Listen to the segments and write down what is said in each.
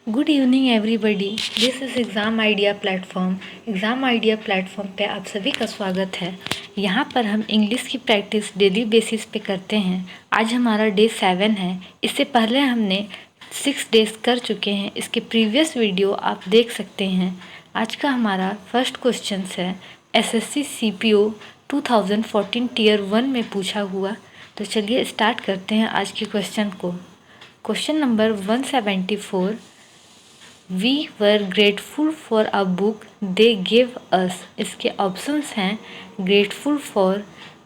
Good evening everybody, this is exam idea platform. Exam idea platform पे आप सभी का स्वागत है। यहाँ पर हम इंग्लिश की प्रैक्टिस डेली बेसिस पे करते हैं। आज हमारा डे 7 है। इससे पहले हमने 6 डेज कर चुके हैं। इसके प्रीवियस वीडियो आप देख सकते हैं। आज का हमारा फर्स्ट क्वेश्चन है एसएससी सीपीओ 2014 टीयर 1 में पूछा हुआ। तो चलिए स्टार्ट करते हैं आज के क्वेश्चन को। Question number 174, We were grateful for a book they gave us। इसके ऑप्शंस हैं grateful for,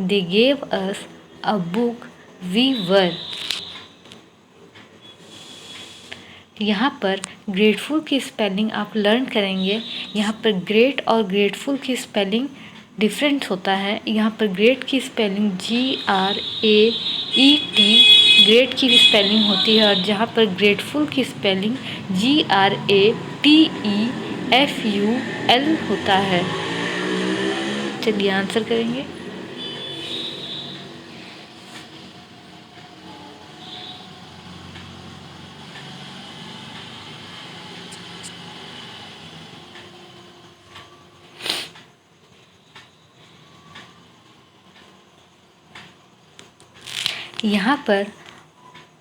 they gave us, a book, we were। यहाँ पर grateful की स्पेलिंग आप लर्न करेंगे। यहाँ पर great और grateful की स्पेलिंग डिफरेंट होता है। यहाँ पर ग्रेट की स्पेलिंग GRAET ग्रेट की स्पेलिंग होती है, और जहाँ पर ग्रेटफुल की स्पेलिंग GRATEFUL होता है। चलिए आंसर करेंगे। यहाँ पर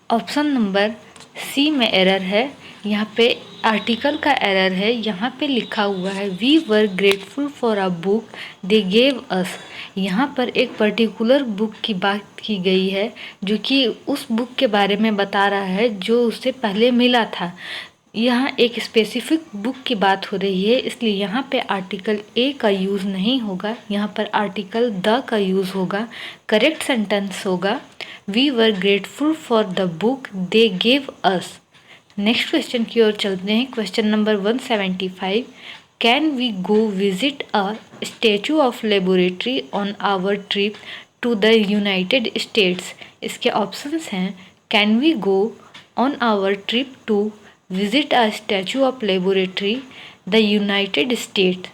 ऑप्शन नंबर सी में एरर है। यहाँ पे आर्टिकल का एरर है। यहाँ पे लिखा हुआ है we were grateful for a book they gave us. यहाँ पर एक पर्टिकुलर बुक की बात की गई है, जो कि उस बुक के बारे में बता रहा है जो उससे पहले मिला था। यहाँ एक स्पेसिफिक बुक की बात हो रही है, इसलिए यहाँ पे आर्टिकल ए का यूज़ नहीं होगा। यहाँ पर आर्टिकल द का यूज़ होगा। करेक्ट सेंटेंस होगा we were grateful for the book they gave us. Next question की ओर चलते हैं। Question number 175, can we go visit a Statue of Liberty on our trip to the United States. इसके options हैं can we go on our trip to visit a Statue of Liberty the United State.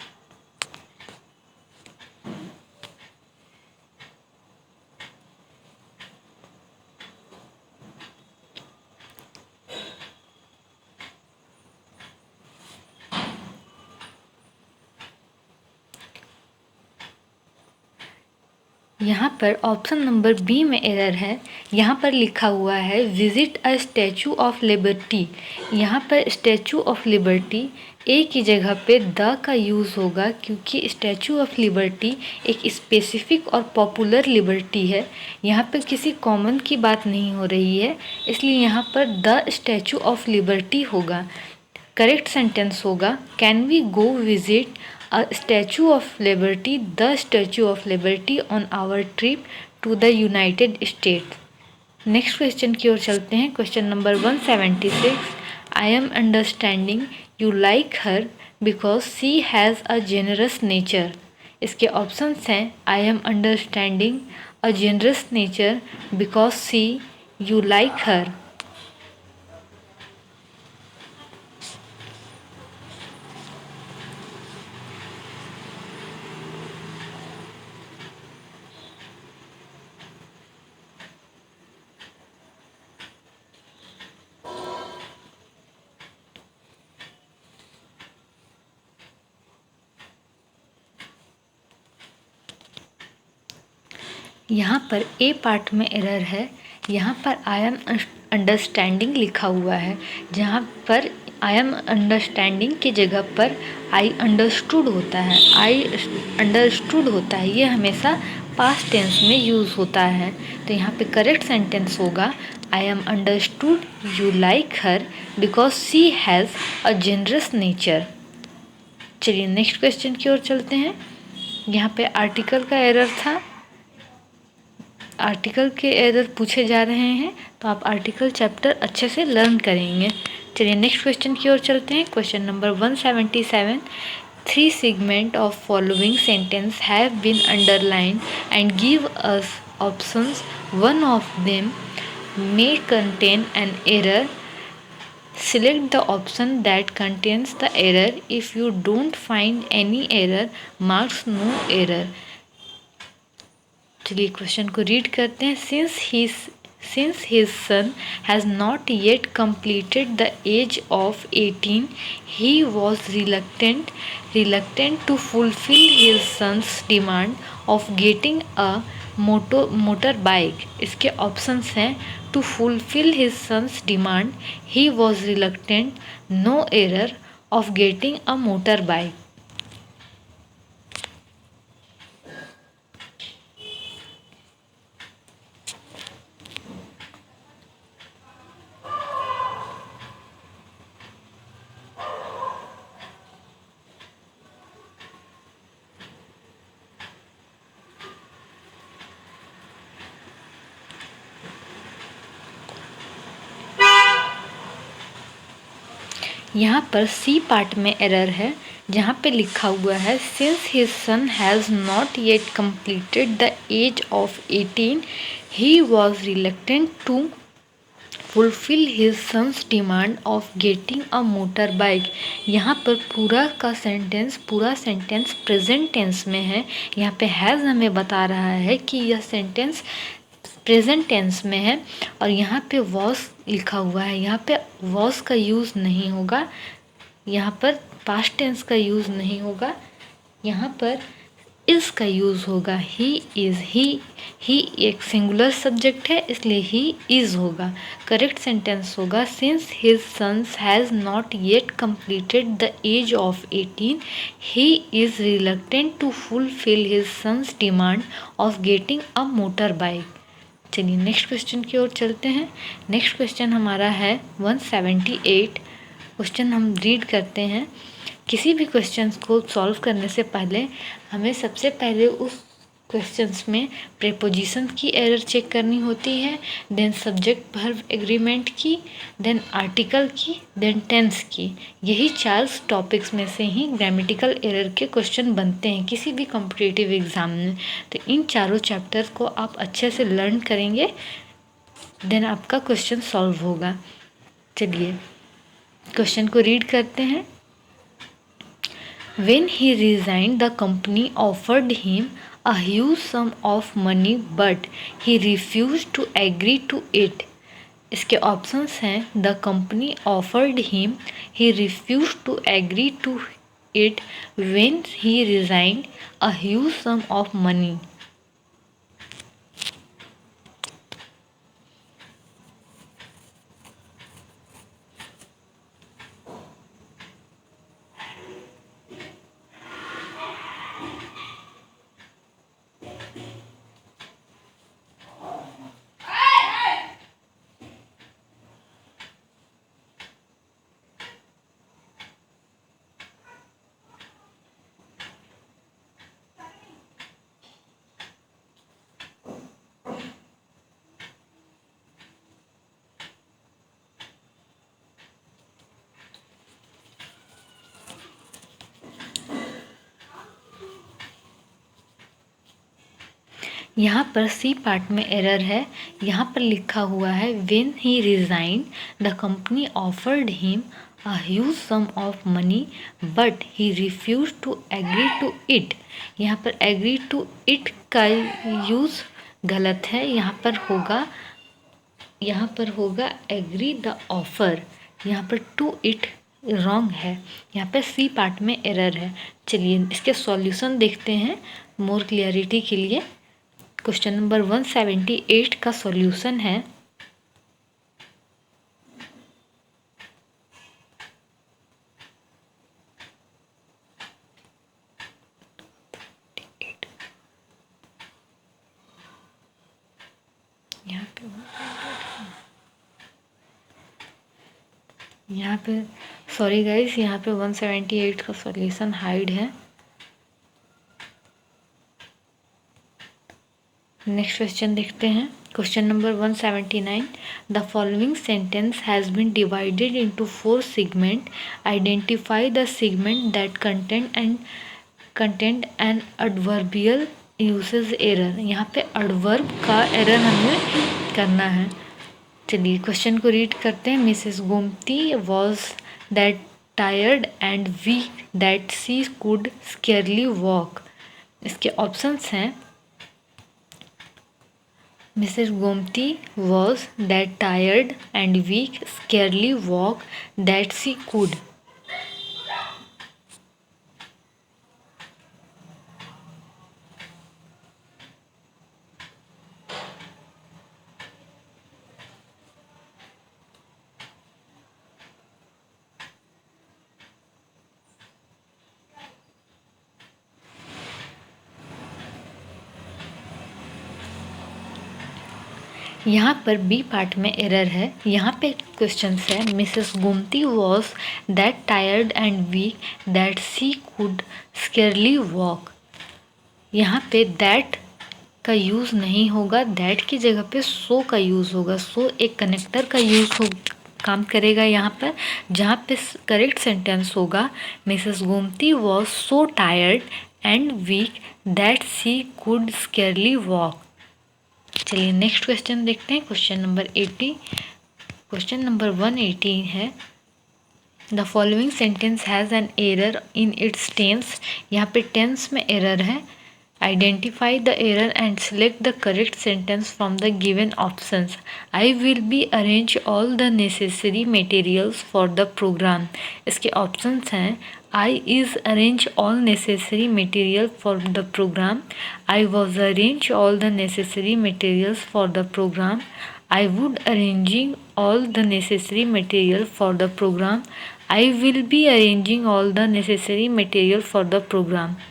यहाँ पर option number B में error है। यहाँ पर लिखा हुआ है visit a Statue of liberty. यहाँ पर स्टैचू ऑफ लिबर्टी ए की जगह पे द का यूज़ होगा, क्योंकि स्टैचू ऑफ लिबर्टी एक स्पेसिफिक और पॉपुलर लिबर्टी है। यहाँ पर किसी कॉमन की बात नहीं हो रही है, इसलिए यहाँ पर द स्टैचू ऑफ लिबर्टी होगा। करेक्ट सेंटेंस होगा can we go visit a statue of liberty, the statue of liberty on our trip to the United States। Next question की ओर चलते हैं। Question number 176, I am understanding you like her because she has a generous nature. इसके options हैं I am understanding a generous nature because she you like her. यहाँ पर A part में error है। यहाँ पर आई एम अंडरस्टैंडिंग लिखा हुआ है, जहाँ पर आई एम अंडरस्टैंडिंग की जगह पर आई अंडरस्टूड होता है। आई अंडरस्टूड होता है, ये हमेशा पास्ट टेंस में यूज़ होता है। तो यहाँ पे करेक्ट सेंटेंस होगा I am understood you like her because she has a generous nature. चलिए नेक्स्ट क्वेश्चन की ओर चलते हैं। यहाँ पे आर्टिकल का एरर था। आर्टिकल के एरर पूछे जा रहे हैं, तो आप आर्टिकल चैप्टर अच्छे से लर्न करेंगे। चलिए नेक्स्ट क्वेश्चन की ओर चलते हैं। Question number 177, 3 segment of following sentence have been underline and give us options, one of them may contain an error, select the option that contains the error, if you don't find any error marks no error। चलिए question को read करते हैं। Since his son has not yet completed the age of 18, he was reluctant to fulfill his son's demand of getting a motorbike. इसके options हैं to fulfill his son's demand, he was reluctant, no error, of getting a motorbike. यहाँ पर सी part में error है, जहाँ पे लिखा हुआ है since his son has not yet completed the age of 18 he was reluctant to fulfil his son's demand of getting a motor bike. यहाँ पर पूरा सेंटेंस प्रेजेंट टेंस में है। यहाँ पे हैज़ हमें बता रहा है कि यह सेंटेंस प्रेजेंट टेंस में है और यहाँ पे वॉज लिखा हुआ है। यहाँ पे वॉज का यूज़ नहीं होगा, यहाँ पर पास्ट टेंस का यूज़ नहीं होगा, यहाँ पर इज़ का यूज़ होगा। ही इज़, ही एक सिंगुलर सब्जेक्ट है इसलिए ही इज़ होगा। करेक्ट सेंटेंस होगा since his son's has not yet completed the age of 18 he is reluctant to fulfil his son's demand of getting a motor bike. चलिए next question की ओर चलते हैं। Next question हमारा है 178। Question हम रीड करते हैं। किसी भी क्वेश्चंस को सॉल्व करने से पहले हमें सबसे पहले उस क्वेश्चंस में प्रीपोजिशन की एरर चेक करनी होती है, देन सब्जेक्ट वर्ब एग्रीमेंट की, देन आर्टिकल की, देन टेंस की। यही 4 टॉपिक्स में से ही ग्रामेटिकल एरर के क्वेश्चन बनते हैं किसी भी कॉम्पिटिटिव एग्ज़ाम में। तो इन चारों चैप्टर्स को आप अच्छे से लर्न करेंगे, देन आपका क्वेश्चन सॉल्व होगा। चलिए क्वेश्चन को रीड करते हैं। When he resigned, the company offered him a huge sum of money, but he refused to agree to it. इसके ऑप्शंस हैं the company offered him, he refused to agree to it when he resigned, a huge sum of money. यहाँ पर सी part में error है। यहाँ पर लिखा हुआ है when he resign the company offered him a huge sum of money but he refuse to agree to it. यहाँ पर एग्री टू इट का यूज़ गलत है। यहाँ पर होगा एग्री द ऑफर। यहाँ पर टू इट रॉन्ग है। यहाँ पे सी पार्ट में एरर है। चलिए इसके सॉल्यूशन देखते हैं मोर क्लियरिटी के लिए। क्वेश्चन नंबर 178 का सॉल्यूशन है यहाँ पे सॉरी गाइस, यहाँ पे 178 का सॉल्यूशन हाइड है। नेक्स्ट क्वेश्चन देखते हैं। Question number 179। The following sentence has been divided into 4 segment. Identify the segment that content an adverbial usage error. यहाँ पे एडवर्ब का एरर हमें करना है। चलिए क्वेश्चन को रीड करते हैं। Mrs Gomti was that tired and weak that she could scarcely walk. इसके ऑप्शंस हैं Mrs. Gomti was that tired and weak, scarcely walk that she could. यहाँ पर बी पार्ट में एरर है। यहाँ पे क्वेश्चन है Mrs Gomti was that tired and weak that she could scarcely walk. यहाँ पे दैट का यूज़ नहीं होगा, दैट की जगह पे सो का यूज़ होगा। सो एक कनेक्टर का यूज़ हो काम करेगा यहाँ पर, जहाँ पे करेक्ट सेंटेंस होगा Mrs Gomti was so tired and weak that she could scarcely walk. चलिए नेक्स्ट क्वेश्चन देखते हैं, क्वेश्चन नंबर 80। क्वेश्चन नंबर 180 है the following sentence has an error in its tense. यहाँ पे टेंस में एरर है। Identify the error and select the correct sentence from the given options. I will be arrange all the necessary materials for the programme. इसके options हैं I is arrange all necessary material for the program. I was arrange all the necessary materials for the program. I would arranging all the necessary material for the program. I will be arranging all the necessary material for the program.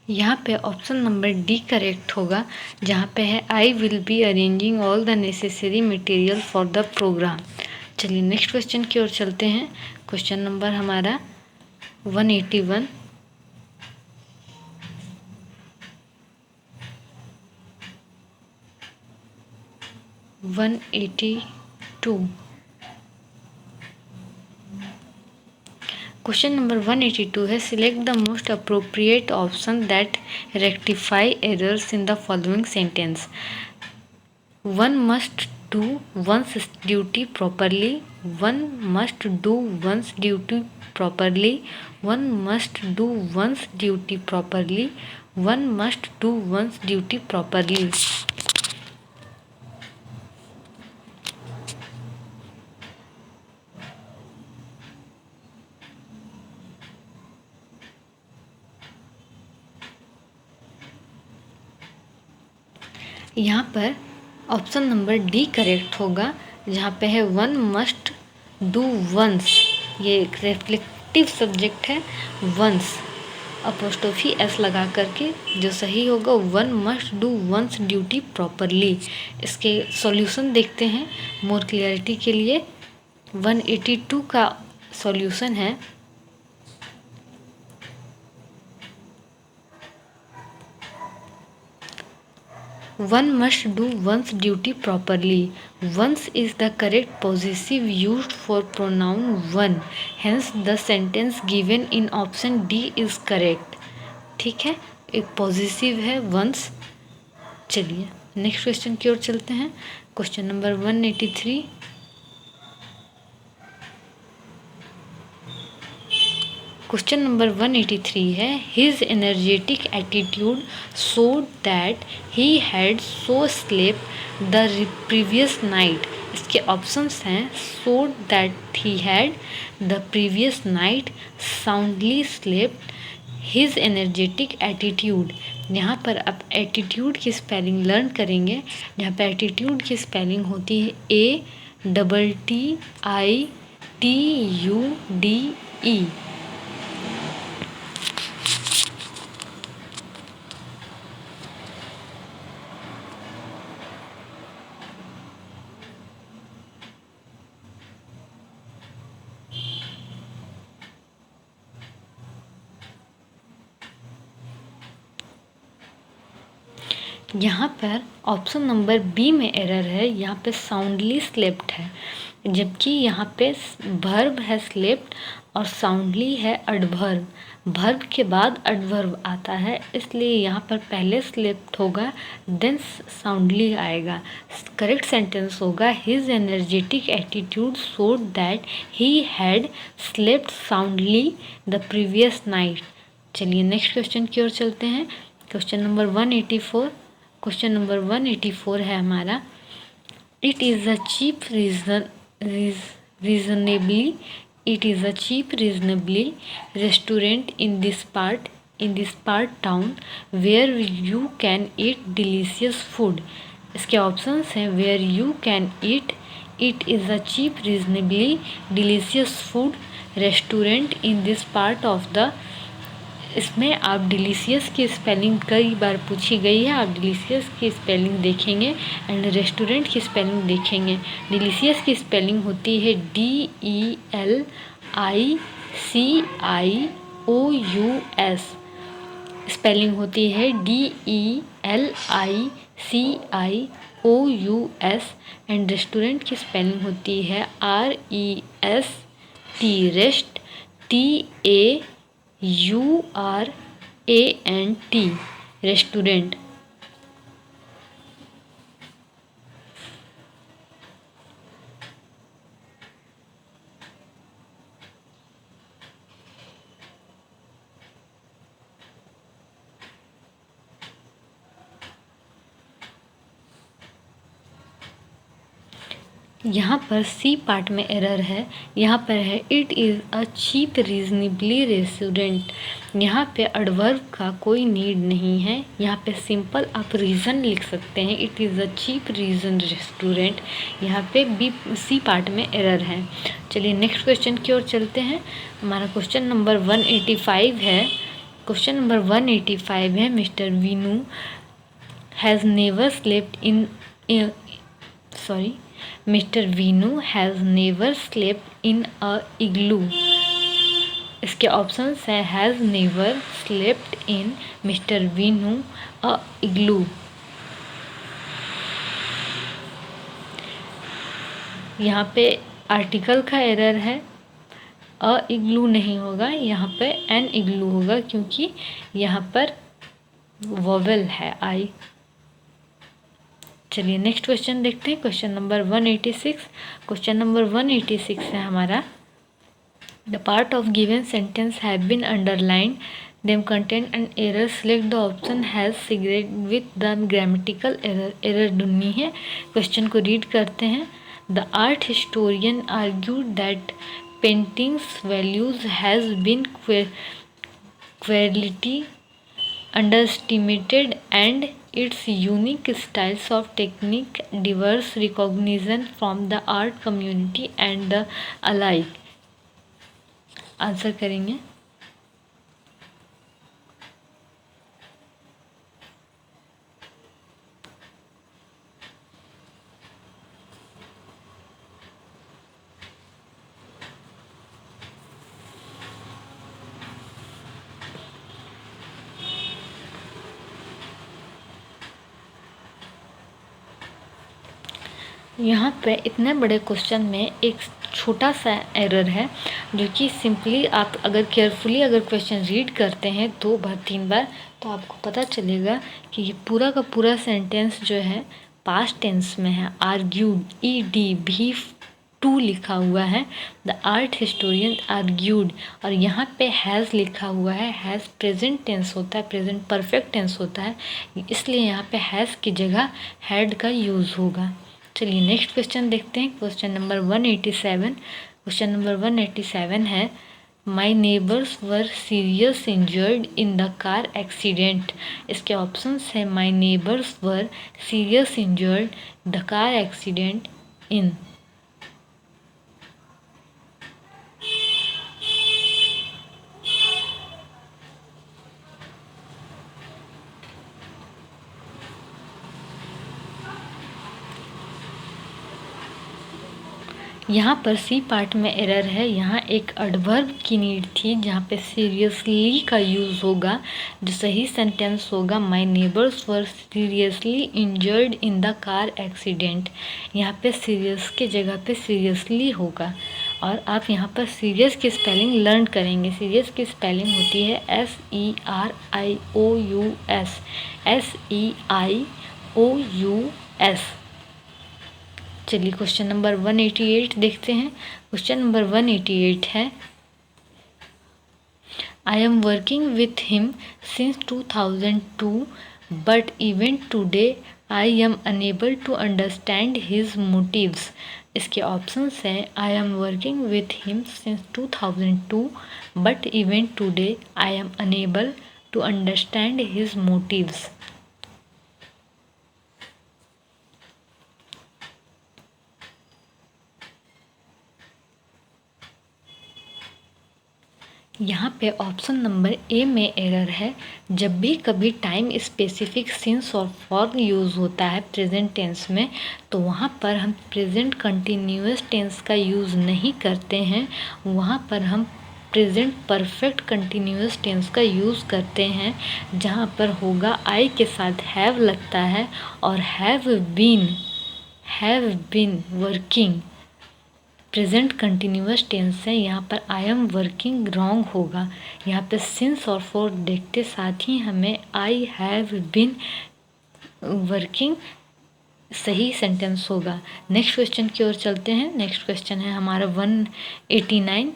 यहाँ पे option number D correct होगा, जहाँ पे है I will be arranging all the necessary material for the program. चलिए next question की ओर चलते हैं। क्वेश्चन नंबर हमारा 181। क्वेश्चन नंबर 182 है select the most appropriate option that rectify errors in the following sentence. One must do one's duty properly, one must do one's duty properly, one must do one's duty properly, one must do one's duty properly. यहाँ पर option number D correct होगा, जहाँ पे है one must do one's. ये एक reflective subject है, one's apostrophe S लगा करके जो सही होगा one must do one's duty properly. इसके सॉल्यूशन देखते हैं मोर क्लियरिटी के लिए। 182 का सॉल्यूशन है One must do one's duty properly. Once is the correct possessive used for pronoun one. Hence the sentence given in option D is correct. ठीक है, एक possessive है once। चलिए नेक्स्ट क्वेश्चन की ओर चलते हैं। Question number 183। क्वेश्चन नंबर 183 है his energetic attitude showed that he had so slept the previous night. इसके ऑप्शंस हैं showed that he had the previous night, soundly slept, his energetic attitude. यहाँ पर आप एटीट्यूड की स्पेलिंग लर्न करेंगे, जहाँ पर एटीट्यूड की स्पेलिंग होती है TTITUDE। यहाँ पर ऑप्शन नंबर बी में एरर है। यहाँ पे साउंडली स्लेप्ट है, जबकि यहाँ पे वर्ब है स्लेप्ट और साउंडली है एडवर्ब। वर्ब के बाद एडवर्ब आता है, इसलिए यहाँ पर पहले स्लेप्ट होगा देन साउंडली आएगा। करेक्ट सेंटेंस होगा his energetic attitude showed that he had slept soundly the previous night. चलिए नेक्स्ट क्वेश्चन की ओर चलते हैं। Question number 184। क्वेश्चन नंबर 184 है हमारा, it is a cheap reasonably restaurant in this part town where you can eat delicious food। इसके options हैं where you can eat, it is a cheap reasonably delicious food restaurant in this part of the। इसमें आप delicious की spelling कई बार पूछी गई है, आप डिलीशियस की स्पेलिंग देखेंगे एंड रेस्टोरेंट की स्पेलिंग देखेंगे। डिलीशियस की स्पेलिंग होती है DELICIOUS, स्पेलिंग होती है DELICIOUS एंड रेस्टोरेंट की स्पेलिंग होती है REST, रेस्ट, TAURANT, रेस्टोरेंट। यहाँ पर सी पार्ट में एरर है। यहाँ पर है it is a cheap reasonably restaurant. यहाँ पे एडवर्ब का कोई नीड नहीं है, यहाँ पे सिंपल आप रीज़न लिख सकते हैं, it is a cheap reason restaurant. यहाँ पे बी सी पार्ट में एरर है। चलिए नेक्स्ट क्वेश्चन की ओर चलते हैं। हमारा क्वेश्चन नंबर 185 है। क्वेश्चन नंबर 185 है, Mr Vinu has never slept in Mr. Vinu has never slept in a igloo। इसके ऑप्शंस है has never slept in Mr Vinu a igloo. यहाँ पे आर्टिकल का एरर है, अ इग्लू नहीं होगा, यहाँ पे एन इग्लू होगा क्योंकि यहाँ पर वोवेल है आई। चलिए नेक्स्ट क्वेश्चन देखते हैं। Question number 186। क्वेश्चन नंबर 186 है हमारा, the part of given sentence have been underlined them content and error, select the option has cigarette with the grammatical error. Error ढूंढनी है। क्वेश्चन को रीड करते हैं। The art historian argued that paintings values has been quality underestimated and its unique styles of technique diverse recognition from the art community and the alike। Answer करेंगे। यहाँ पे इतने बड़े क्वेश्चन में एक छोटा सा एरर है, जो कि सिंपली आप अगर केयरफुली अगर क्वेश्चन रीड करते हैं 2 बार 3 बार तो आपको पता चलेगा कि ये पूरा का पूरा सेंटेंस जो है पास्ट टेंस में है। आर्ग्यूड EDV2 लिखा हुआ है, द आर्ट हिस्टोरियन आर्ग्यूड, और यहाँ पे हैज़ लिखा हुआ है। हैज़ प्रेजेंट टेंस होता है, प्रेजेंट परफेक्ट टेंस होता है, इसलिए यहाँ पे हैज़ की जगह हैड का यूज़ होगा। चलिए नेक्स्ट क्वेश्चन देखते हैं। Question number 187। क्वेश्चन नंबर 187 है, माई neighbours were serious injured in the car accident. इसके ऑप्शंस है माई neighbours were serious injured the car accident in. यहाँ पर सी पार्ट में एरर है। यहाँ एक एडवर्ब की नीड थी जहाँ पे सीरियसली का यूज़ होगा। जो सही सेंटेंस होगा, my neighbours were seriously injured in the car accident. यहाँ पे सीरियस के जगह पे सीरियसली होगा। और आप यहाँ पर सीरियस की स्पेलिंग लर्न करेंगे। सीरियस की स्पेलिंग होती है SERIOUS, SEIOUS। चलिए क्वेश्चन नंबर 188 देखते हैं। क्वेश्चन नंबर 188 है, I am working with him since 2002 but even today I am unable to understand his motives. इसके ऑप्शंस हैं, I am working with him since 2002 but even today I am unable to understand his motives. यहाँ पे option number A में error है। जब भी कभी time specific since और फॉर यूज़ होता है प्रेजेंट टेंस में, तो वहाँ पर हम प्रेजेंट कंटिन्यूअस टेंस का यूज़ नहीं करते हैं। वहाँ पर हम प्रेजेंट परफेक्ट कंटिन्यूअस टेंस का यूज़ करते हैं, जहाँ पर होगा आई के साथ हैव लगता है और have been working present continuous tense है। यहाँ पर आई एम वर्किंग रॉन्ग होगा। यहाँ पे सिंस और फॉर देखते साथ ही हमें आई हैव बीन वर्किंग सही सेंटेंस होगा। नेक्स्ट क्वेश्चन की ओर चलते हैं। नेक्स्ट क्वेश्चन है हमारा 189।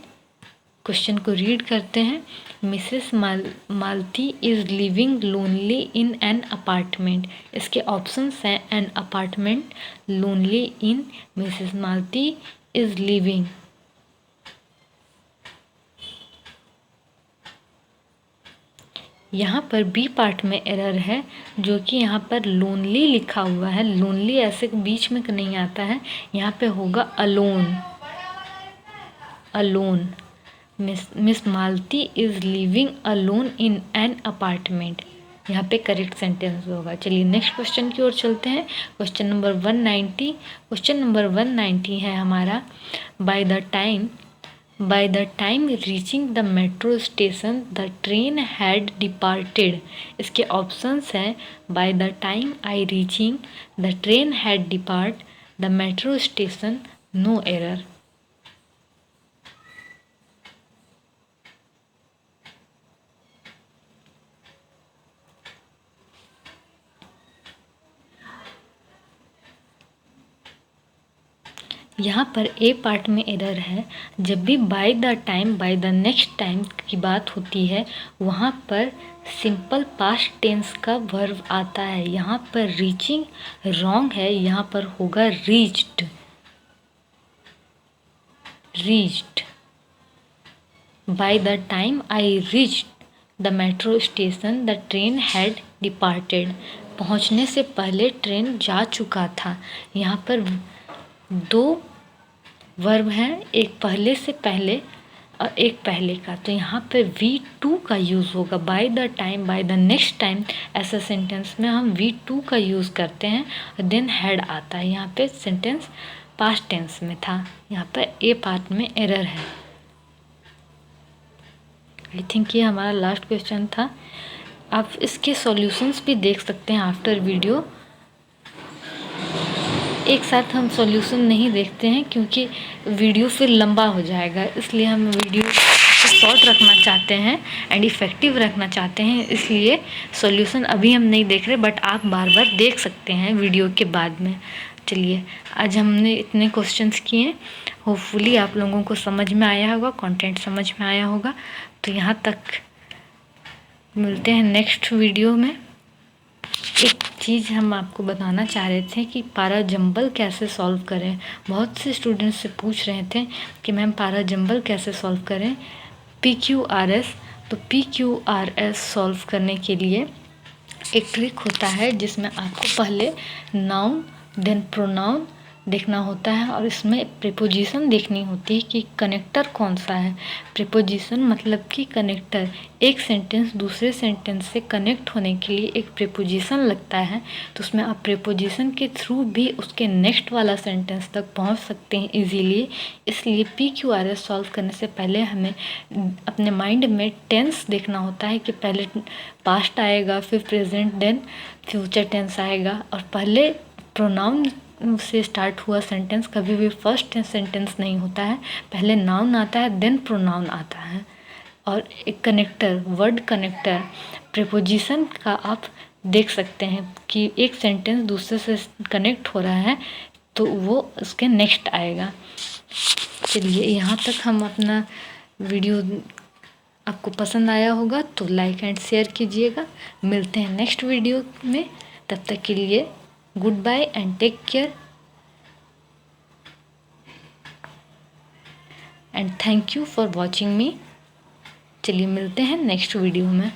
क्वेश्चन को रीड करते हैं। Mrs Malti is living lonely in an apartment. इसके ऑप्शंस हैं, an apartment, lonely in, Mrs Malti is living. यहाँ पर बी पार्ट में एरर है, जो कि यहाँ पर लोनली लिखा हुआ है। लोनली ऐसे बीच में नहीं आता है, यहाँ पे होगा alone. Miss Malti is living alone in an apartment, यहाँ पे करेक्ट सेंटेंस होगा। चलिए नेक्स्ट क्वेश्चन की ओर चलते हैं। Question number 190। क्वेश्चन नंबर 190 है हमारा, by the time reaching the metro station the train had departed. इसके ऑप्शंस हैं, by the time I reaching, the train had depart, the metro station, no error. यहाँ पर ए पार्ट में error है। जब भी by the time, by the next time की बात होती है, वहाँ पर सिंपल पास्ट टेंस का वर्ब आता है। यहाँ पर रीचिंग रॉन्ग है, यहाँ पर होगा reached. Bye the time I reached the metro station the train had departed. पहुँचने से पहले ट्रेन जा चुका था। यहाँ पर दो वर्ब हैं, एक पहले से पहले और एक पहले का, तो यहाँ पे V2 का यूज़ होगा। Bye the time, by the next time ऐसा सेंटेंस में हम V2 का यूज़ करते हैं और देन हैड आता है। यहाँ पे सेंटेंस पास्ट टेंस में था। यहाँ पर ए पार्ट में एरर है। आई थिंक ये हमारा लास्ट क्वेश्चन था। आप इसके सॉल्यूशंस भी देख सकते हैं आफ्टर वीडियो। एक साथ हम सॉल्यूशन नहीं देखते हैं क्योंकि वीडियो फिर लंबा हो जाएगा, इसलिए हम वीडियो को शॉर्ट रखना चाहते हैं एंड इफ़ेक्टिव रखना चाहते हैं। इसलिए सॉल्यूशन अभी हम नहीं देख रहे, बट आप बार बार देख सकते हैं वीडियो के बाद में। चलिए, आज हमने इतने क्वेश्चंस किए हैं। होपफुली आप लोगों को समझ में आया होगा, कंटेंट समझ में आया होगा। तो यहाँ तक, मिलते हैं नेक्स्ट वीडियो में। एक चीज़ हम आपको बताना चाह रहे थे कि पारा जंबल कैसे सॉल्व करें। बहुत से स्टूडेंट्स से पूछ रहे थे कि मैम पारा जंबल कैसे सॉल्व करें, PQRS। तो PQRS सॉल्व करने के लिए एक ट्रिक होता है जिसमें आपको पहले नाउन, देन प्रोनाउन, देखना होता है और इसमें प्रीपोजिशन देखनी होती है कि कनेक्टर कौन सा है। प्रीपोजिशन मतलब कि कनेक्टर, एक सेंटेंस दूसरे सेंटेंस से कनेक्ट होने के लिए एक प्रीपोजिशन लगता है, तो उसमें आप प्रीपोजिशन के थ्रू भी उसके नेक्स्ट वाला सेंटेंस तक पहुंच सकते हैं इजीली। इसलिए PQRS सॉल्व करने से पहले हमें अपने माइंड में टेंस देखना होता है कि पहले पास्ट आएगा, फिर प्रेजेंट, देन फ्यूचर टेंस आएगा। और पहले प्रोनाउन से स्टार्ट हुआ सेंटेंस कभी भी फर्स्ट सेंटेंस नहीं होता है, पहले नाउन आता है देन प्रोनाउन आता है। और एक कनेक्टर, वर्ड कनेक्टर, प्रीपोजिशन का आप देख सकते हैं कि एक सेंटेंस दूसरे से कनेक्ट हो रहा है तो वो उसके नेक्स्ट आएगा। चलिए, यहाँ तक हम अपना वीडियो आपको पसंद आया होगा तो लाइक एंड शेयर कीजिएगा। मिलते हैं नेक्स्ट वीडियो में, तब तक के लिए goodbye and take care and thank you for watching me. चलिए मिलते हैं नेक्स्ट वीडियो में।